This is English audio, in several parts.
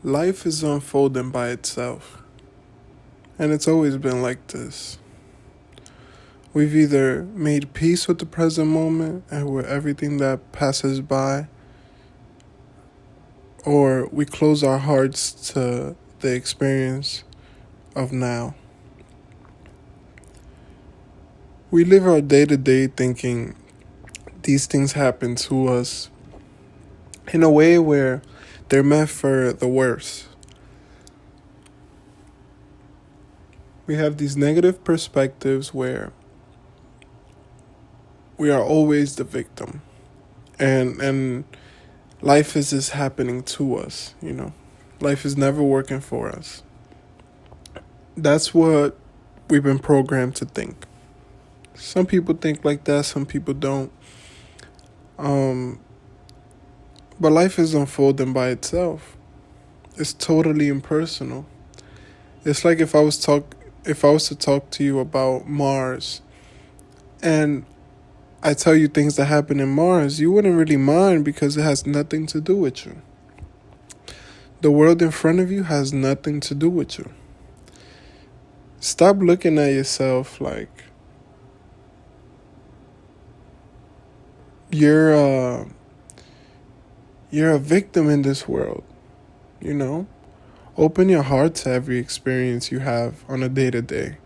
Life is unfolding by itself, and it's always been like this. We've either made peace with the present moment and with everything that passes by, or we close our hearts to the experience of now. We live our day to day thinking these things happen to us in a way where they're meant for the worst. We have these negative perspectives where we are always the victim, and life is just happening to us. Life is never working for us. That's what we've been programmed to think. Some people think like that, some people don't. But life is unfolding by itself. It's totally impersonal. It's like if I was to talk to you about Mars, and I tell you things that happen in Mars, you wouldn't really mind because it has nothing to do with you. The world in front of you has nothing to do with you. Stop looking at yourself like you're a victim in this world. Open your heart to every experience you have on a day-to-day.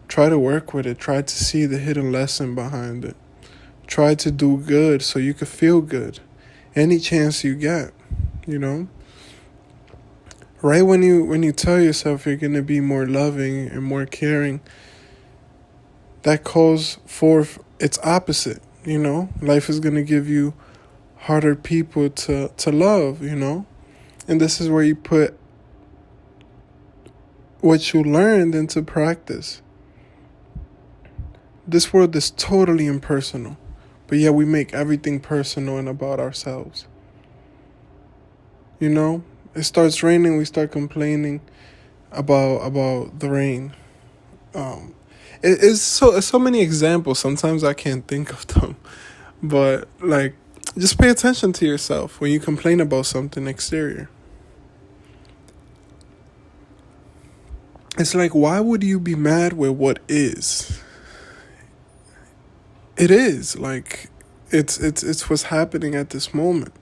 Try to work with it. Try to see the hidden lesson behind it. Try to do good so you can feel good any chance you get. Right when you tell yourself you're going to be more loving and more caring, that calls forth its opposite. Life is going to give you harder people to love. And this is where you put what you learned into practice. This world is totally impersonal, but yet we make everything personal and about ourselves. It starts raining, we start complaining about the rain. It's so many examples. Sometimes I can't think of them, but just pay attention to yourself when you complain about something exterior. It's like, why would you be mad with what is? It is it's what's happening at this moment,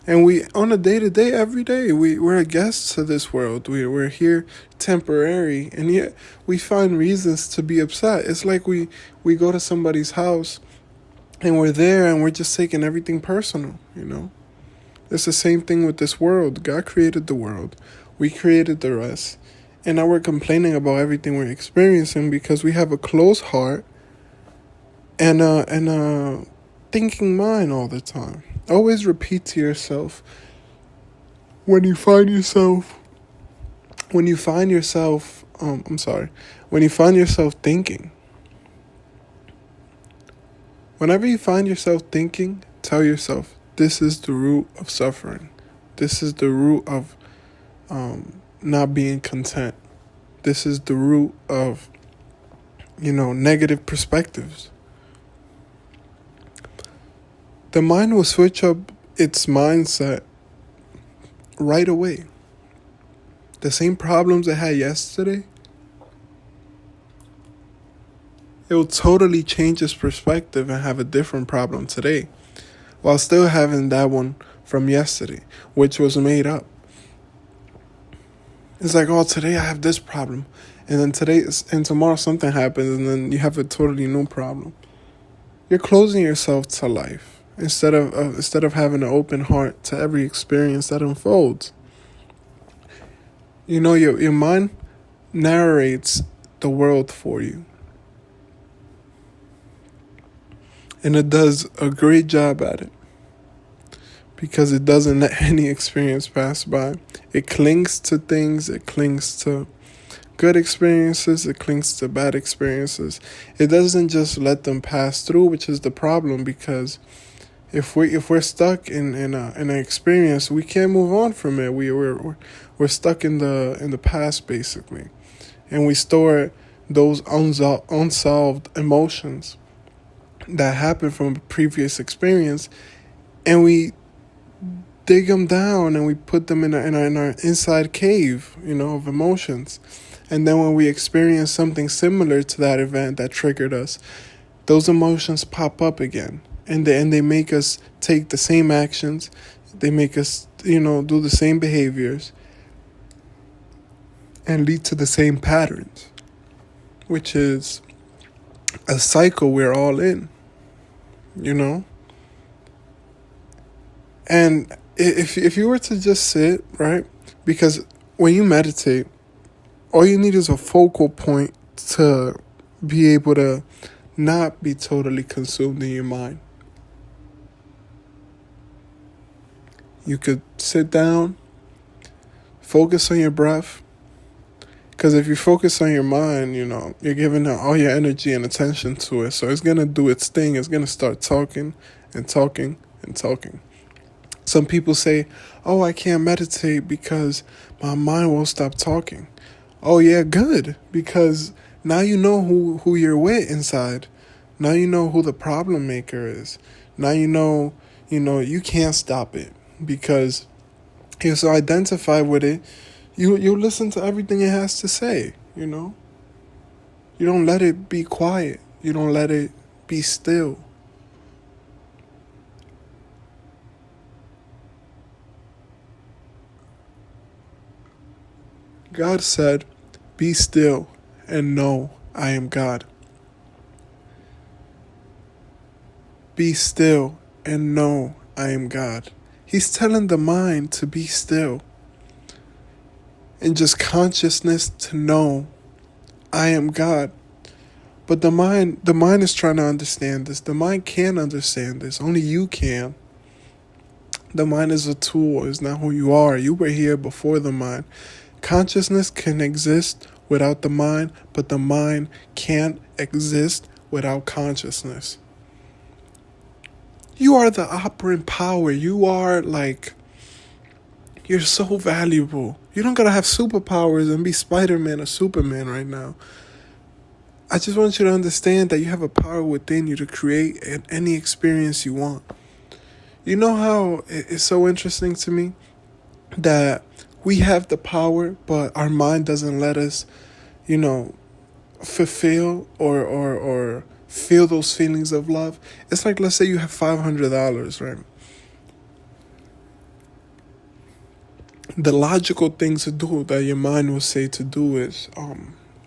and we on a day-to-day, every day, we're a guest to this world. We're here temporary, and yet we find reasons to be upset. It's like we go to somebody's house and we're there and we're just taking everything personal. It's the same thing with this world. God created the world, we created the rest, and now we're complaining about everything we're experiencing because we have a closed heart and a thinking mind all the time. Always repeat to yourself when you find yourself thinking. Whenever you find yourself thinking, tell yourself, this is the root of suffering. This is the root of not being content. This is the root of negative perspectives. The mind will switch up its mindset right away. The same problems it had yesterday, it will totally change its perspective and have a different problem today, while still having that one from yesterday, which was made up. It's like, today I have this problem, and then tomorrow something happens, and then you have a totally new problem. You're closing yourself to life instead of having an open heart to every experience that unfolds. Your mind narrates the world for you, and it does a great job at it because it doesn't let any experience pass by. It clings to things. It clings to good experiences. It clings to bad experiences. It doesn't just let them pass through, which is the problem, because if we're stuck in an experience, we can't move on from it. We're stuck in the past, basically, and we store those unsolved emotions that happened from a previous experience, and we dig them down and we put them in our inside cave, of emotions. And then when we experience something similar to that event that triggered us, those emotions pop up again. And they make us take the same actions. They make us, do the same behaviors and lead to the same patterns, which is a cycle we're all in, And if you were to just sit, right? Because when you meditate, all you need is a focal point to be able to not be totally consumed in your mind. You could sit down, focus on your breath. Because if you focus on your mind, you're giving all your energy and attention to it. So it's going to do its thing. It's going to start talking and talking and talking. Some people say, oh, I can't meditate because my mind won't stop talking. Oh, yeah, good. Because now you know who you're with inside. Now you know who the problem maker is. Now you can't stop it. Because you're so identified with it, you listen to everything it has to say, You don't let it be quiet. You don't let it be still. God said, be still and know I am God. Be still and know I am God. He's telling the mind to be still and just consciousness to know I am God. But the mind is trying to understand this. The mind can't understand this. Only you can. The mind is a tool. It's not who you are. You were here before the mind. Consciousness can exist without the mind, but the mind can't exist without consciousness. You are the operant power. You are you're so valuable. You don't gotta have superpowers and be Spider-Man or Superman right now. I just want you to understand that you have a power within you to create any experience you want. You know how it's so interesting to me that we have the power, but our mind doesn't let us, fulfill or feel those feelings of love. It's like, let's say you have $500, right? The logical thing to do that your mind will say to do is,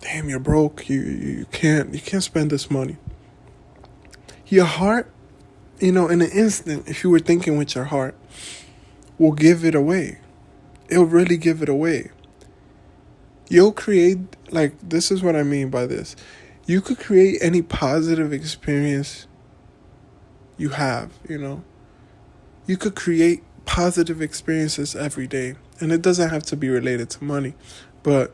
damn, you're broke. You can't spend this money. Your heart, in an instant, if you were thinking with your heart, will give it away. It'll really give it away. You'll create, this is what I mean by this. You could create any positive experience you have, You could create positive experiences every day. And it doesn't have to be related to money. But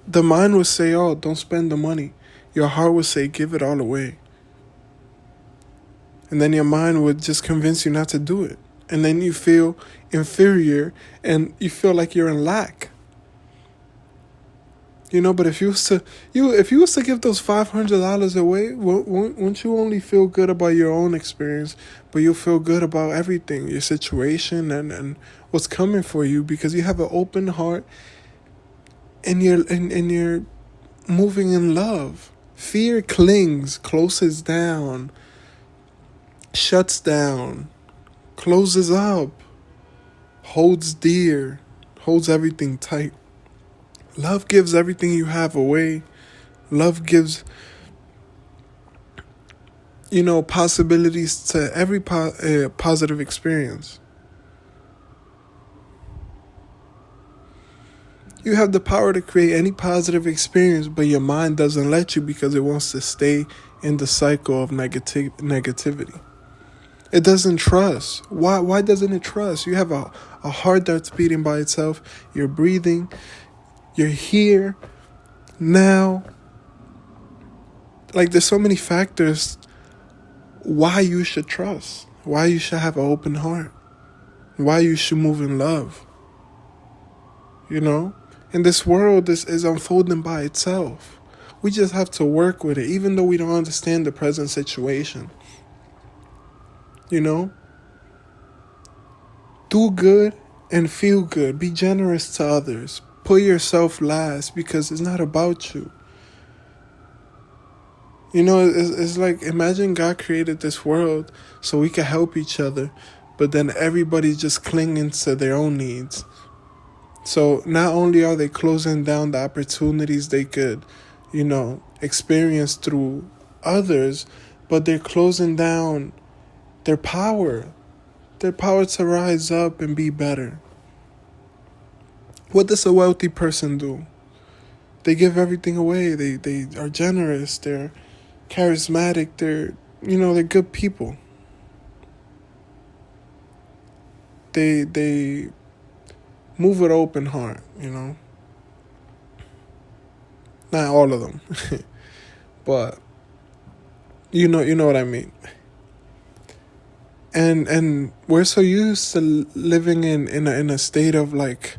the mind will say, oh, don't spend the money. Your heart will say, give it all away. And then your mind would just convince you not to do it. And then you feel inferior and you feel like you're in lack. But if you was to give those $500 away, won't you only feel good about your own experience, but you'll feel good about everything, your situation and what's coming for you, because you have an open heart and you're moving in love. Fear clings, closes down, shuts down, closes up, holds dear, holds everything tight. Love gives everything you have away. Love gives, possibilities to every positive experience. You have the power to create any positive experience, but your mind doesn't let you because it wants to stay in the cycle of negativity. It doesn't trust. Why doesn't it trust? You have a heart that's beating by itself. You're breathing. You're here now. There's so many factors why you should trust, why you should have an open heart, why you should move in love. And this world is unfolding by itself. We just have to work with it, even though we don't understand the present situation. Do good and feel good. Be generous to others. Put yourself last because it's not about you. You know, it's like, imagine God created this world so we could help each other, but then everybody's just clinging to their own needs. So not only are they closing down the opportunities they could, experience through others, but they're closing down their power to rise up and be better. What does a wealthy person do? They give everything away. They are generous. They're charismatic. They're good people. They move with open heart, Not all of them. But you know what I mean. And we're so used to living in a state of like,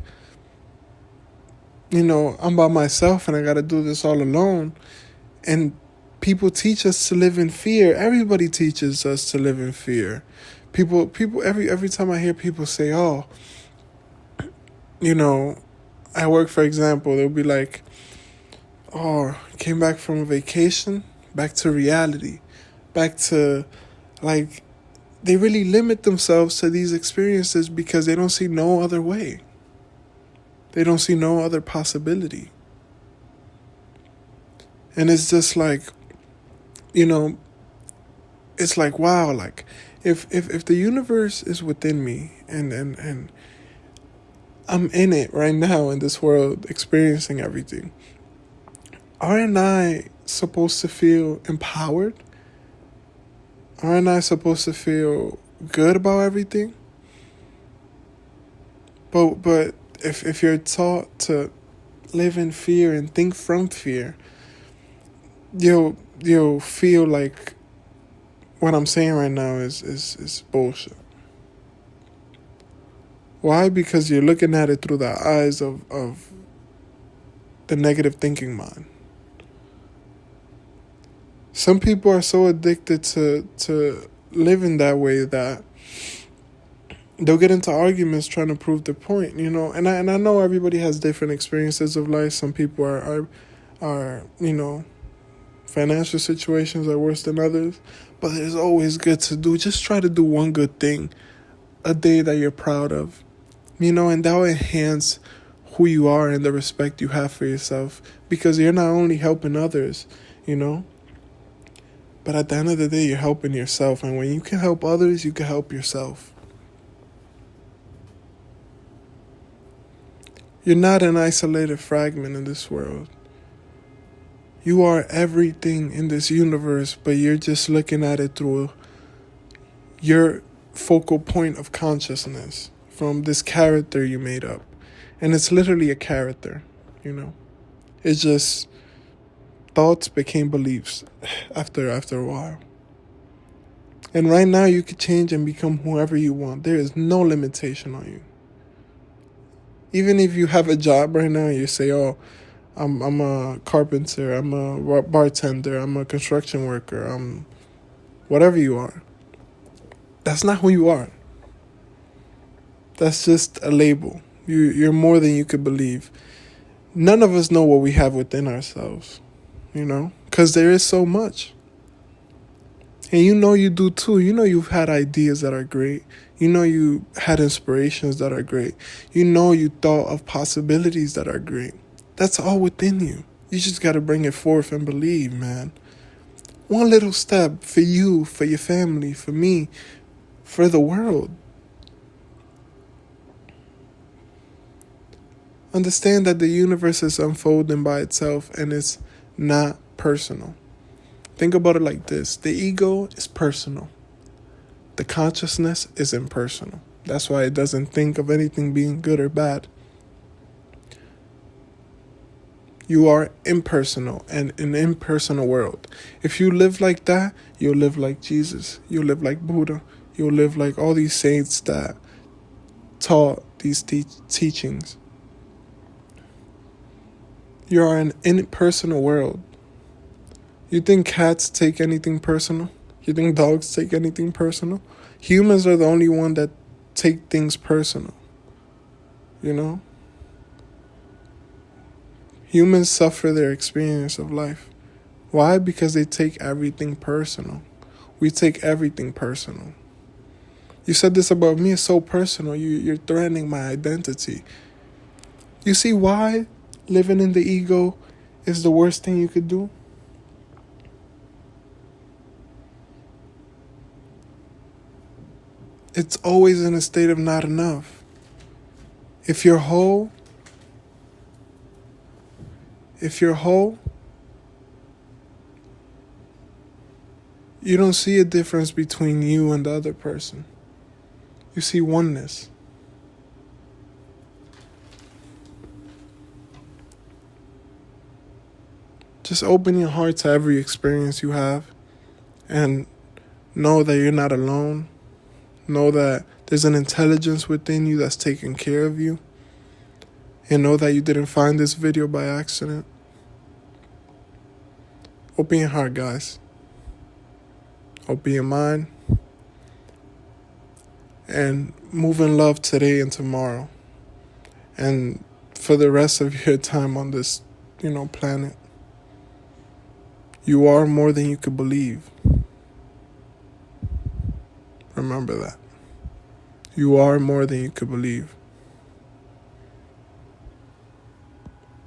I'm by myself and I got to do this all alone. And people teach us to live in fear. Everybody teaches us to live in fear. People every time I hear people say, "Oh, at work, for example, they'll be like, "Oh, came back from a vacation, back to reality, back to like." They really limit themselves to these experiences because they don't see no other way. They don't see no other possibility. And it's just like, it's like, wow, like if the universe is within me and I'm in it right now in this world experiencing everything, aren't I supposed to feel empowered? Aren't I supposed to feel good about everything? But if you're taught to live in fear and think from fear, you'll feel like what I'm saying right now is bullshit. Why? Because you're looking at it through the eyes of the negative thinking mind. Some people are so addicted to living that way that they'll get into arguments trying to prove their point, And I know everybody has different experiences of life. Some people are financial situations are worse than others. But it's always good to just try to do one good thing a day that you're proud of, and that will enhance who you are and the respect you have for yourself, because you're not only helping others, but at the end of the day, you're helping yourself. And when you can help others, you can help yourself. You're not an isolated fragment in this world. You are everything in this universe, but you're just looking at it through your focal point of consciousness from this character you made up. And it's literally a character, It's just thoughts became beliefs after a while. And right now you could change and become whoever you want. There is no limitation on you. Even if you have a job right now and you say, "Oh, I'm a carpenter, I'm a bartender, I'm a construction worker, I'm whatever you are." That's not who you are. That's just a label. You're more than you could believe. None of us know what we have within ourselves, because there is so much. And you do too. You've had ideas that are great. You had inspirations that are great. You thought of possibilities that are great. That's all within you. You just got to bring it forth and believe, man. One little step for you, for your family, for me, for the world. Understand that the universe is unfolding by itself and it's not personal. Think about it like this. The ego is personal. The consciousness is impersonal. That's why it doesn't think of anything being good or bad. You are impersonal and in an impersonal world. If you live like that, you'll live like Jesus. You'll live like Buddha. You'll live like all these saints that taught these teachings. You are in an impersonal world. You think cats take anything personal? You think dogs take anything personal? Humans are the only one that take things personal, you know? Humans suffer their experience of life. Why? Because they take everything personal. We take everything personal. You said this about me, it's so personal. You're threatening my identity. You see why living in the ego is the worst thing you could do? It's always in a state of not enough. If you're whole, you don't see a difference between you and the other person. You see oneness. Just open your heart to every experience you have and know that you're not alone. Know that there's an intelligence within you that's taking care of you. And know that you didn't find this video by accident. Open your heart, guys. Open your mind. And move in love today and tomorrow. And for the rest of your time on this, planet. You are more than you could believe. Remember that. You are more than you could believe.